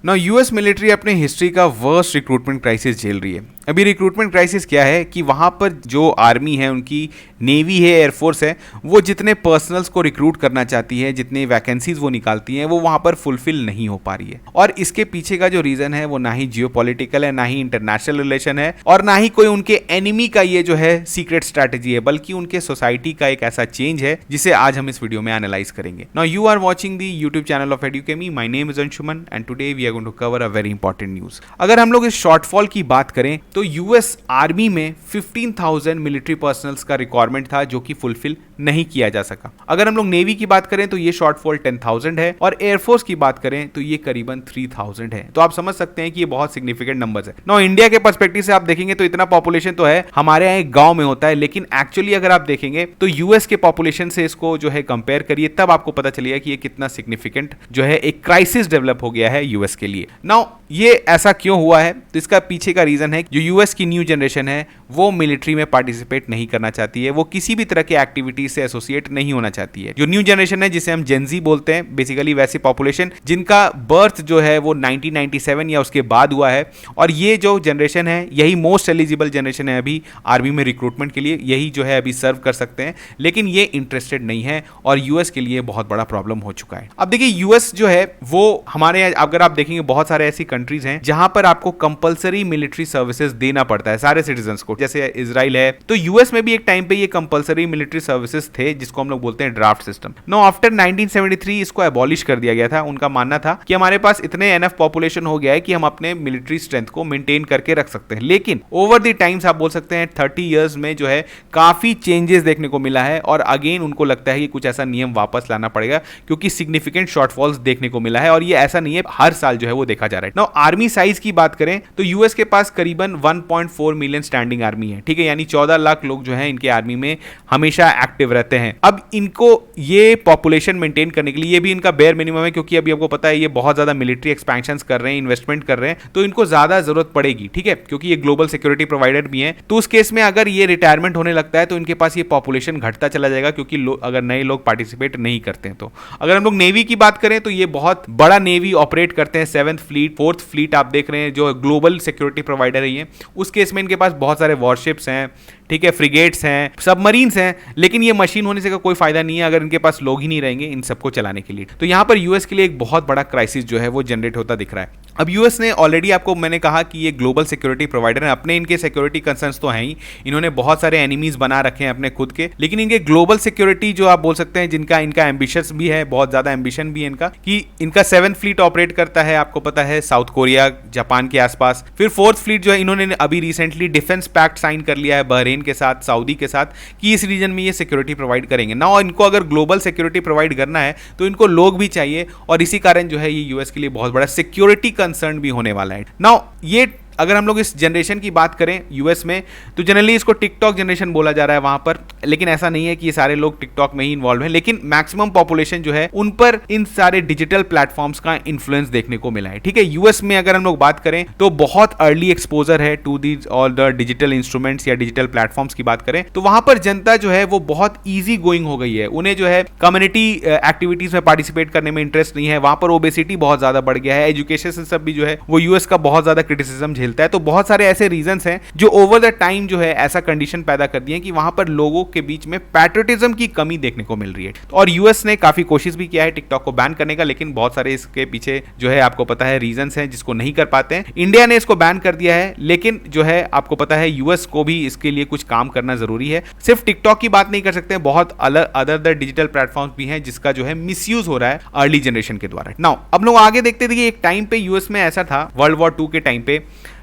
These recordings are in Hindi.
नाउ यूएस मिलिट्री अपने हिस्ट्री का वर्स्ट रिक्रूटमेंट क्राइसिस झेल रही है। अभी रिक्रूटमेंट क्राइसिस क्या है कि वहाँ पर जो आर्मी है, उनकी नेवी है, एयरफोर्स है, वो जितने पर्सनल्स को रिक्रूट करना चाहती है, जितनी वैकेंसीज वो निकालती हैं, वो वहाँ पर फुलफिल नहीं हो पा रही है। और इसके पीछे का जो रीज़न है वो ना ही जियोपॉलिटिकल है, ना ही इंटरनेशनल रिलेशन है, और ना ही कोई उनके एनिमी का ये जो है सीक्रेट स्ट्रैटेजी है, बल्कि उनके सोसाइटी का एक ऐसा चेंज है जिसे आज हम इस वीडियो में एनालाइज करेंगे। Now you are watching the YouTube channel of Edukemy. My name is Anshuman and today we are going to cover a very important news. अगर हम लोग इस शॉर्टफॉल की बात करें तो यूएस आर्मी में 15,000 मिलिट्री पर्सनल्स का रिक्वायरमेंट था जो कि फुलफिल नहीं किया जा सका। अगर हम लोग नेवी की बात करें तो ये शॉर्टफॉल 10,000 है, और एयरफोर्स की बात करें तो ये करीबन 3,000 है। तो आप समझ सकते हैं कि ये बहुत सिग्निफिकेंट नंबर्स है। नो, इंडिया के पर्सपेक्टिव से आप देखेंगे तो इतना पॉपुलेशन तो है, हमारे यहाँ एक गांव में होता है, लेकिन एक्चुअली अगर आप देखेंगे तो यूएस के पॉपुलेशन से इसको जो है कंपेयर करिए, तब आपको पता चलेगा कि ये कितना सिग्निफिकेंट जो है एक क्राइसिस डेवलप हो गया है यूएस के लिए। नाउ ये ऐसा क्यों हुआ है, तो इसका पीछे का रीजन है जो यूएस की न्यू जनरेशन है वो मिलिट्री में पार्टिसिपेट नहीं करना चाहती है, वो किसी भी तरह के एक्टिविटीज से एसोसिएट नहीं होना चाहती है। जो न्यू जनरेशन है जिसे हम जेनजी बोलते हैं, बेसिकली वैसी पॉपुलेशन जिनका बर्थ जो है वो 1997 या उसके बाद हुआ है, और ये जो जनरेशन है यही मोस्ट एलिजिबल जनरेशन है अभी आर्मी में रिक्रूटमेंट के लिए, यही जो है अभी सर्व कर सकते हैं, लेकिन ये इंटरेस्टेड नहीं है और यूएस के लिए बहुत बड़ा प्रॉब्लम हो चुका है। अब देखिए यूएस जो है वो हमारे, अगर आप देखेंगे बहुत सारे ऐसी कंट्रीज हैं जहां पर आपको कंपलसरी मिलिट्री सर्विसेज देना पड़ता है सारे सिटीजन्स को, जैसे इजराइल है। तो यूएस में भी एक टाइम पे ये कंपलसरी मिलिट्री सर्विसेज थे जिसको हम लोग बोलते हैं ड्राफ्ट सिस्टम। नो, आफ्टर 1973 इसको एबॉलिश कर दिया गया था। उनका मानना था कि हमारे पास इतने एनफ पॉपुलेशन हो गया है कि हम अपने मिलिट्री स्ट्रेंथ को मेंटेन करके रख सकते हैं, लेकिन ओवर द टाइम्स आप बोल सकते हैं 30 इयर्स में जो है काफी चेंजेस देखने को मिला है, और अगेन उनको लगता है कि कुछ ऐसा नियम वापस लाना पड़ेगा क्योंकि सिग्निफिकेंट शॉर्टफॉल्स देखने को मिला है, और ये ऐसा नहीं है, हर साल जो है वो देखा जा रहा है। नाउ आर्मी साइज की बात करें तो यूएस के पास करीबन 1.4 मिलियन स्टैंडिंग आर्मी है, ठीक है, यानी 14 लाख लोग जो हैं इनके आर्मी में हमेशा एक्टिव रहते हैं। अब इनको ये पॉपुलेशन मेंटेन करने के लिए ये भी इनका बेयर मिनिमम है, क्योंकि अभी आपको पता है ये बहुत ज्यादा मिलिट्री एक्सपेंशंस कर रहे हैं, इन्वेस्टमेंट कर रहे हैं, तो इनको ज्यादा जरूरत पड़ेगी, ठीक है, क्योंकि ये ग्लोबल सिक्योरिटी प्रोवाइडर भी हैं। तो उस केस में अगर ये रिटायरमेंट होने लगता है तो इनके पास ये पॉपुलेशन घटता चला जाएगा, क्योंकि अगर नए लोग पार्टिसिपेट नहीं करते हैं। तो अगर हम लोग नेवी की बात करें तो ये बहुत बड़ा नेवी ऑपरेट करते हैं, 7th फ्लीट 4th फ्लीट आप देख रहे हैं जो ग्लोबल सिक्योरिटी प्रोवाइडर है। उस केस में इनके पास बहुत सारे वॉरशिप्स हैं, ठीक है, फ्रिगेट्स हैं, सबमरीन्स हैं, लेकिन ये मशीन होने से का कोई फायदा नहीं है अगर इनके पास लोग ही नहीं रहेंगे इन सबको चलाने के लिए। तो यहां पर यूएस के लिए एक बहुत बड़ा क्राइसिस जो है वो जनरेट होता दिख रहा है। अब यूएस ने ऑलरेडी, आपको मैंने कहा कि ये ग्लोबल सिक्योरिटी प्रोवाइडर है, अपने इनके सिक्योरिटी कंसर्न्स तो हैं ही, इन्होंने बहुत सारे एनिमीज बना रखे हैं अपने खुद के, लेकिन इनके ग्लोबल सिक्योरिटी जो आप बोल सकते हैं जिनका इनका एम्बिशंस भी है, बहुत ज्यादा एम्बिशन भी है इनका, कि इनका 7th फ्लीट ऑपरेट करता है, आपको पता है, साउथ कोरिया, जापान के आसपास। फिर 4th फ्लीट जो है इन्होंने अभी रिसेंटली डिफेंस पैक्ट साइन कर लिया है बहरीन के साथ, सऊदी के साथ, कि इस रीजन में ये सिक्योरिटी प्रोवाइड करेंगे ना। इनको अगर ग्लोबल सिक्योरिटी प्रोवाइड करना है तो इनको लोग भी चाहिए, और इसी कारण जो है ये यूएस के लिए बहुत बड़ा सिक्योरिटी कंसर्न भी होने वाला है। नाउ ये अगर हम लोग इस जनरेशन की बात करें यूएस में तो जनरली इसको टिकटॉक जनरेशन बोला जा रहा है वहां पर, लेकिन ऐसा नहीं है कि ये सारे लोग टिकटॉक में ही इन्वॉल्व हैं, लेकिन मैक्सिमम पॉपुलेशन जो है उन पर इन सारे डिजिटल प्लेटफॉर्म्स का इन्फ्लुएंस देखने को मिला है, ठीक है। यूएस में अगर हम लोग बात करें तो बहुत अर्ली एक्सपोजर है to these all the digital instruments या डिजिटल प्लेटफॉर्म्स की बात करें तो वहां पर जनता जो है वो बहुत ईजी गोइंग हो गई है, उन्हें जो है कम्युनिटी एक्टिविटीज में पार्टिसिपेट करने में इंटरेस्ट नहीं है, वहां पर ओबेसिटी बहुत ज्यादा बढ़ गया है, एजुकेशन से सब भी जो है वो यूएस का बहुत ज्यादा क्रिटिसिज्म झेलता है। तो बहुत सारे ऐसे रीजंस हैं जो ओवर द टाइम जो है ऐसा कंडीशन पैदा कर दिए कि वहां पर लोगों के बीच में पैट्रियटिज्म की कमी देखने को मिल रही है। और यूएस ने काफी कोशिश भी किया है टिकटॉक को बैन करने का, लेकिन बहुत सारे इसके पीछे जो है आपको पता है रीजंस हैं जिसको नहीं कर पाते हैं। इंडिया ने इसको बैन कर दिया है, लेकिन जो है आपको पता है यूएस को भी इसके लिए कुछ काम करना जरूरी है। सिर्फ टिकटॉक की बात नहीं कर सकते, बहुत अदर डिजिटल प्लेटफॉर्म्स भी हैं जिसका जो है मिसयूज हो रहा है अर्ली जनरेशन के द्वारा। नाउ अब लोग आगे देखते थे कि एक टाइम पे यूएस में ऐसा था, वर्ल्ड वॉर 2 के टाइम पे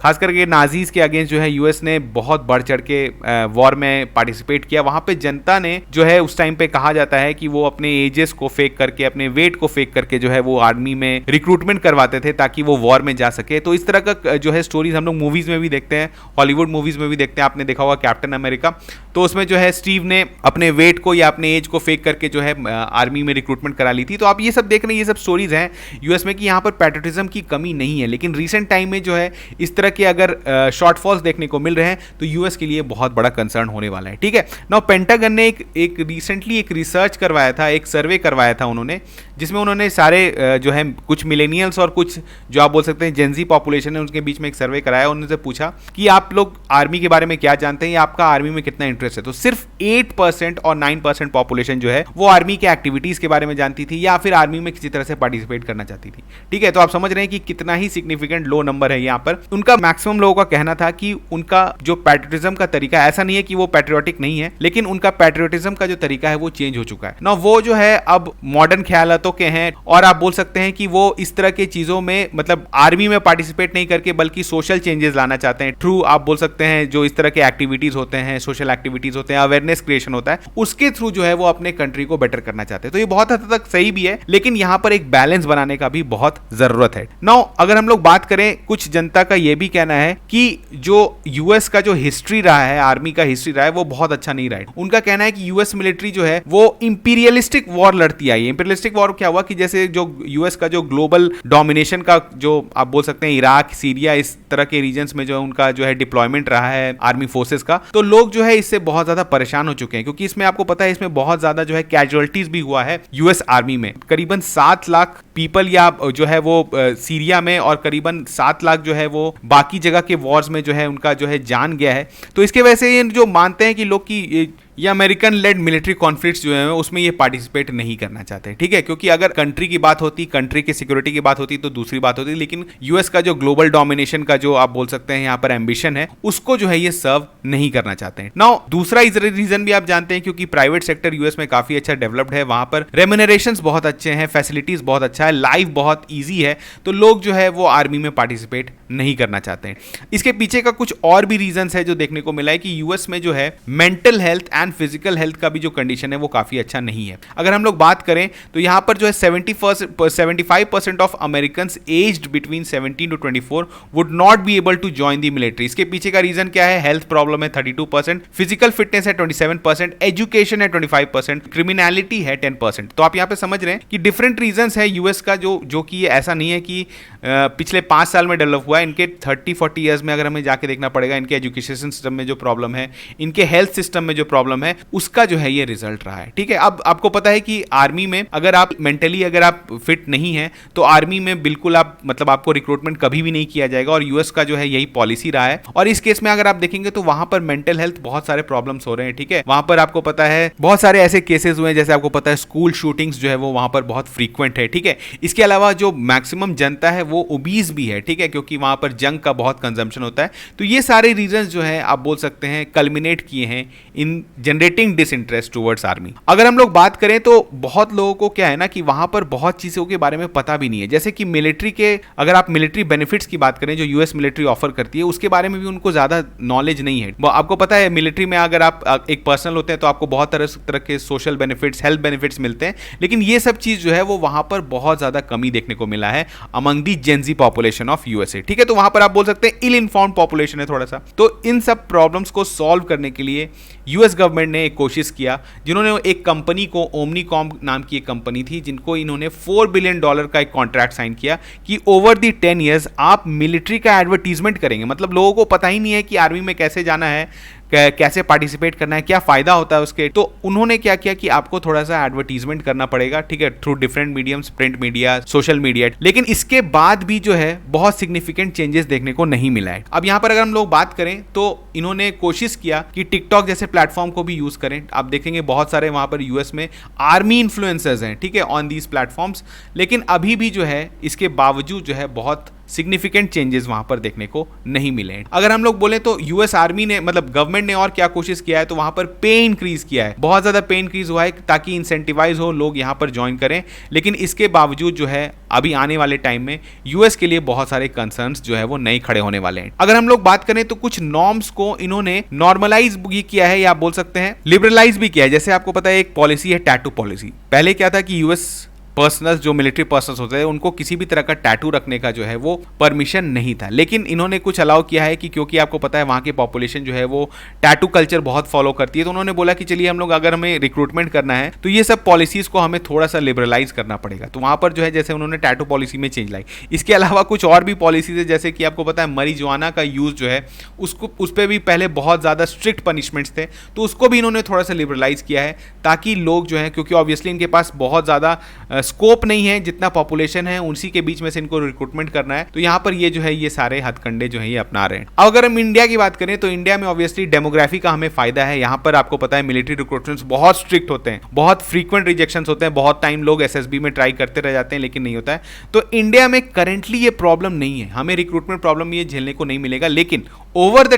खास करके नाजीज के अगेंस्ट जो है यूएस ने बहुत बढ़ चढ़ के वॉर में पार्टिसिपेट किया। वहां पे जनता ने जो है उस टाइम पे कहा जाता है कि वो अपने एजेस को फेक करके, अपने वेट को फेक करके जो है वो आर्मी में रिक्रूटमेंट करवाते थे ताकि वो वॉर में जा सके। तो इस तरह का जो है स्टोरीज हम लोग मूवीज में भी देखते हैं, हॉलीवुड मूवीज में भी देखते हैं। आपने देखा होगा कैप्टन अमेरिका, तो उसमें जो है स्टीव ने अपने वेट को या अपने एज को फेक करके जो है आर्मी में रिक्रूटमेंट करा ली थी। तो आप ये सब देख रहे हैं, ये सब स्टोरीज हैं यूएस में कि यहाँ पर पैट्रियटिज्म की कमी नहीं है। लेकिन रिसेंट टाइम में जो है इस तरह के अगर शॉर्टफॉल्स देखने को मिल रहे हैं तो यूएस के लिए बहुत बड़ा कंसर्न होने वाला है। ठीक है, नाउ पेंटागन ने एक रिसेंटली एक रिसर्च करवाया था, एक सर्वे करवाया था उन्होंने, जिसमें उन्होंने सारे जो है कुछ मिलेनियल्स और कुछ जो आप बोल सकते हैं जेनजी पॉपुलेशन है उनके बीच में एक सर्वे कराया। उन्होंने पूछा कि आप लोग आर्मी के बारे में क्या जानते हैं या आपका आर्मी में कितना इंटरेस्ट है। तो सिर्फ 8% और 9% पॉपुलेशन जो है वो आर्मी के एक्टिविटीज के बारे में जानती थी या फिर आर्मी में किसी तरह से पार्टिसिपेट करना चाहती थी। ठीक है, तो आप समझ रहे हैं कि कितना ही सिग्निफिकेंट लो नंबर है यहाँ पर। उनका मैक्सिमम लोगों का कहना था कि उनका जो पैट्रियोटिज्म का तरीका, ऐसा नहीं है कि वो पैट्रियोटिक नहीं है, लेकिन उनका पैट्रियोटिज्म का जो तरीका है वो चेंज हो चुका है ना। वो जो है अब मॉडर्न ख्यालातों के हैं और आप बोल सकते हैं कि वो इस तरह की चीजों में मतलब आर्मी में पार्टिसिपेट नहीं करके बल्कि सोशल चेंजेस लाना चाहते हैं थ्रू, आप बोल सकते हैं जो इस तरह के एक्टिविटीज होते हैं, सोशल एक्टिविटीज होते हैं, अवेयरनेस क्रिएशन होता है, उसके थ्रू जो है वो अपने कंट्री को बेटर करना चाहते हैं। तो ये बहुत हद तक सही भी है, लेकिन यहां पर एक बैलेंस बनाने का भी बहुत जरूरत है। नाउ अगर हम लोग बात करें, कुछ जनता का यह भी कहना है कि जो यूएस का जो हिस्ट्री रहा है, आर्मी का हिस्ट्री रहा है, वो बहुत अच्छा नहीं रहा है। उनका कहना है कि यूएस मिलिट्री जो है वो इंपीरियलिस्टिक वॉर लड़ती आई है। इंपीरियलिस्टिक वॉर क्या हुआ कि जैसे जो यूएस का जो ग्लोबल डोमिनेशन का जो आप बोल सकते हैं इराक, सीरिया, इस तरह के रीजन्स में जो उनका जो है डिप्लॉयमेंट रहा है आर्मी फोर्सेस का, तो लोग जो है इससे बहुत ज्यादा परेशान हो चुके हैं, क्योंकि इसमें आपको पता है इसमें बहुत ज्यादा जो है कैजुअलिटीज भी हुआ है यूएस आर्मी में। करीबन 7 लाख पीपल या जो है वो सीरिया में और करीबन 7 लाख जो है वो बाकी जगह के वॉर्स में जो है उनका जो है जान गया है। तो इसके वजह से ये जो मानते हैं कि लोग की ये अमेरिकन लेड मिलिट्री कॉन्फ्लिक्ट्स जो है उसमें ये पार्टिसिपेट नहीं करना चाहते। ठीक है, क्योंकि अगर कंट्री की बात होती, कंट्री की सिक्योरिटी की बात होती तो दूसरी बात होती, लेकिन यूएस का जो ग्लोबल डोमिनेशन का जो आप बोल सकते हैं यहाँ पर एम्बिशन है उसको जो है ये सर्व नहीं करना चाहते हैं। नाउ दूसरा रीजन भी आप जानते हैं, क्योंकि प्राइवेट सेक्टर यूएस में काफी अच्छा डेवलप्ड है, वहां पर रेम्यूनरेशंस बहुत अच्छे हैं, फैसिलिटीज बहुत अच्छा है, लाइफ बहुत ईजी है, तो लोग जो है वो आर्मी में पार्टिसिपेट नहीं करना चाहते हैं। इसके पीछे का कुछ और भी रीजन है जो देखने को मिला है कि यूएस में जो है mental health and physical health का भी जो कंडीशन है वो काफी अच्छा नहीं है। अगर हम लोग बात करें तो यहां पर जो है 75% of Americans aged between 17 to 24 would not be able to join the military. इसके पीछे का रीजन क्या है? हेल्थ प्रॉब्लम है 32%, फिजिकल फिटनेस है 27%, एजुकेशन है 25%, क्रिमिनलिटी है 10%। तो आप यहां पे समझ रहे हैं कि डिफरेंट रीजंस है यूएस का जो कि ऐसा नहीं है कि पिछले 5 साल में डेवलप हुआ है। इनके 30-40 ईयर्स में अगर हमें जाके देखना पड़ेगा, इनके एजुकेशन सिस्टम में जो प्रॉब्लम है, इनके हेल्थ सिस्टम में जो प्रॉब्लम है, उसका जो है ये रिजल्ट रहा है। ठीक है, अब आपको पता है कि आर्मी में अगर आप मेंटली अगर आप फिट नहीं है तो आर्मी में बिल्कुल आप मतलब आपको रिक्रूटमेंट कभी भी नहीं किया जाएगा, और यूएस का जो है यही पॉलिसी रहा है। और इस केस में अगर आप देखेंगे तो वहां पर मेंटल हेल्थ बहुत सारे प्रॉब्लम्स हो रहे हैं। ठीक है, वहां पर आपको पता है बहुत सारे ऐसे केसेस हुए हैं, जैसे आपको पता है स्कूल शूटिंग्स जो है वो वहां पर बहुत फ्रीक्वेंट है। ठीक है, इसके अलावा जो मैक्सिमम जनता है वो ओबीज भी है। ठीक है, क्योंकि वहां पर जंक का बहुत कंजम्पशन होता है। तो ये सारे रीजंस जो है आप बोल सकते हैं कल्मिनेट किए हैं इन जनरेटिंग डिसइंटरेस्ट टुवर्ड्स आर्मी। अगर हम लोग बात करें तो बहुत लोगों को क्या है ना कि वहां पर बहुत चीजों के बारे में पता भी नहीं है, जैसे कि मिलिट्री के, अगर आप मिलिट्री बेनिफिट्स की बात करें जो यूएस मिलिट्री ऑफर करती है उसके बारे में भी उनको ज्यादा नॉलेज नहीं है। आपको पता है मिलिट्री में अगर आप एक पर्सनल होते हैं तो आपको बहुत तरह के सोशल बेनिफिट्स, हेल्थ बेनिफिट्स मिलते हैं, लेकिन ये सब चीज जो है वो वहां पर बहुत ज्यादा कमी देखने को मिला है among the Gen Z population of USA. ठीक है, तो वहां पर आप बोल सकते हैं इल इन्फॉर्म्ड पॉपुलेशन है थोड़ा सा। तो इन सब प्रॉब्लम्स को सॉल्व करने के लिए यूएस गवर्नमेंट ने एक कोशिश किया, जिन्होंने एक कंपनी को, ओमनीकॉम नाम की एक कंपनी थी, जिनको इन्होंने $4 बिलियन का एक कॉन्ट्रैक्ट साइन किया कि ओवर दी 10 ईयर्स आप मिलिट्री का एडवर्टीजमेंट करेंगे। मतलब लोगों को पता ही नहीं है कि आर्मी में कैसे जाना है, कैसे पार्टिसिपेट करना है, क्या फायदा होता है उसके। तो उन्होंने क्या किया कि आपको थोड़ा सा एडवर्टीजमेंट करना पड़ेगा, ठीक है, through different mediums, print media, social media. लेकिन इसके बाद भी जो है बहुत सिग्निफिकेंट चेंजेस देखने को नहीं मिला है। अब यहां पर अगर हम लोग बात करें तो इन्होंने कोशिश किया कि टिकटॉक जैसे प्लेटफॉर्म को भी यूज करें। आप देखेंगे बहुत सारे वहां पर यूएस में आर्मी इन्फ्लुएंसर्स हैं, ठीक है, ऑन दीज प्लेटफॉर्म्स। लेकिन अभी भी जो है इसके बावजूद जो है बहुत सिग्निफिकेंट चेंजेस वहां पर देखने को नहीं मिले हैं। अगर हम लोग बोले तो यूएस आर्मी ने, मतलब गवर्नमेंट ने और क्या कोशिश किया है, तो वहां पर पे इंक्रीज किया है, बहुत ज्यादा पे इंक्रीज हुआ है ताकि इंसेंटिवाइज हो, लोग यहां पर ज्वाइन करें। लेकिन इसके बावजूद जो है अभी आने वाले टाइम में यूएस के लिए बहुत सारे कंसर्न्स जो है वो नए खड़े होने वाले हैं। अगर हम लोग बात करें तो कुछ नॉर्म्स को इन्होंने नॉर्मलाइज भी किया है, या आप बोल सकते हैं लिबरलाइज भी किया है। जैसे आपको पता है एक पॉलिसी है टैटू पॉलिसी। पहले क्या था कि यूएस पर्सनल जो मिलिट्री पर्सनल होते हैं उनको किसी भी तरह का टैटू रखने का जो है वो परमिशन नहीं था। लेकिन इन्होंने कुछ अलाउ किया है कि क्योंकि आपको पता है वहाँ की पॉपुलेशन जो है वो टैटू कल्चर बहुत फॉलो करती है, तो उन्होंने बोला कि चलिए हम लोग अगर हमें रिक्रूटमेंट करना है तो ये सब पॉलिसीज को हमें थोड़ा सा लिबरलाइज करना पड़ेगा। तो वहाँ पर जो है जैसे उन्होंने टैटू पॉलिसी में चेंज लाई। इसके अलावा कुछ और भी पॉलिसीज है, जैसे कि आपको पता है मरीजुआना का यूज़ जो है उसको उस पर भी पहले बहुत ज़्यादा स्ट्रिक्ट पनिशमेंट्स थे, तो उसको भी इन्होंने थोड़ा सा लिबरलाइज किया है ताकि लोग जो है, क्योंकि ऑब्वियसली इनके पास बहुत ज़्यादा स्कोप नहीं है, जितना पॉपुलेशन है उसी के बीच में से इनको रिक्रूटमेंट करना है, तो यहाँ पर ये जो है ये सारे हथकंडे जो है ये अपना रहे हैं। अब अगर हम इंडिया की बात करें तो इंडिया में ऑब्वियसली डेमोग्राफी का हमें फायदा है। यहाँ पर आपको पता है मिलिट्री रिक्रूटमेंट्स बहुत स्ट्रिक्ट होते हैं, बहुत फ्रीक्वेंट रिजेक्शंस होते हैं, बहुत टाइम लोग एसएसबी में ट्राई करते रह जाते हैं लेकिन नहीं होता है। तो इंडिया में करेंटली ये प्रॉब्लम नहीं है, हमें रिक्रूटमेंट प्रॉब्लम ये झेलने को नहीं मिलेगा। लेकिन over the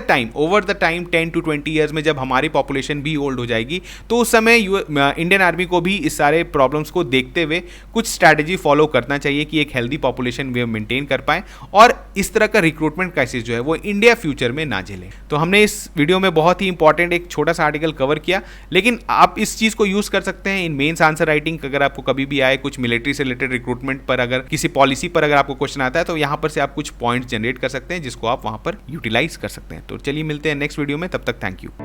time 10 to 20 years में जब हमारी पॉपुलेशन भी ओल्ड हो जाएगी तो उस समय इंडियन आर्मी को भी इस सारे प्रॉब्लम्स को देखते हुए कुछ स्ट्रैटेजी फॉलो करना चाहिए कि एक हेल्दी पॉपुलेशन वे मेंटेन कर पाए और इस तरह का रिक्रूटमेंट क्राइसिस जो है वो इंडिया फ्यूचर में ना झेले। तो हमने इस वीडियो में बहुत ही इंपॉर्टेंट एक छोटा सा आर्टिकल कवर किया, लेकिन आप इस चीज़ को यूज़ कर सकते हैं इन मेंस आंसर राइटिंग। अगर आपको कभी भी आए कुछ मिलिट्री से रिलेटेड रिक्रूटमेंट पर, अगर किसी पॉलिसी पर अगर आपको क्वेश्चन आता है तो यहाँ पर से आप कुछ पॉइंट्स जनरेट कर सकते हैं जिसको आप वहाँ पर यूटिलाइज कर सकते हैं। तो चलिए मिलते हैं नेक्स्ट वीडियो में, तब तक थैंक यू।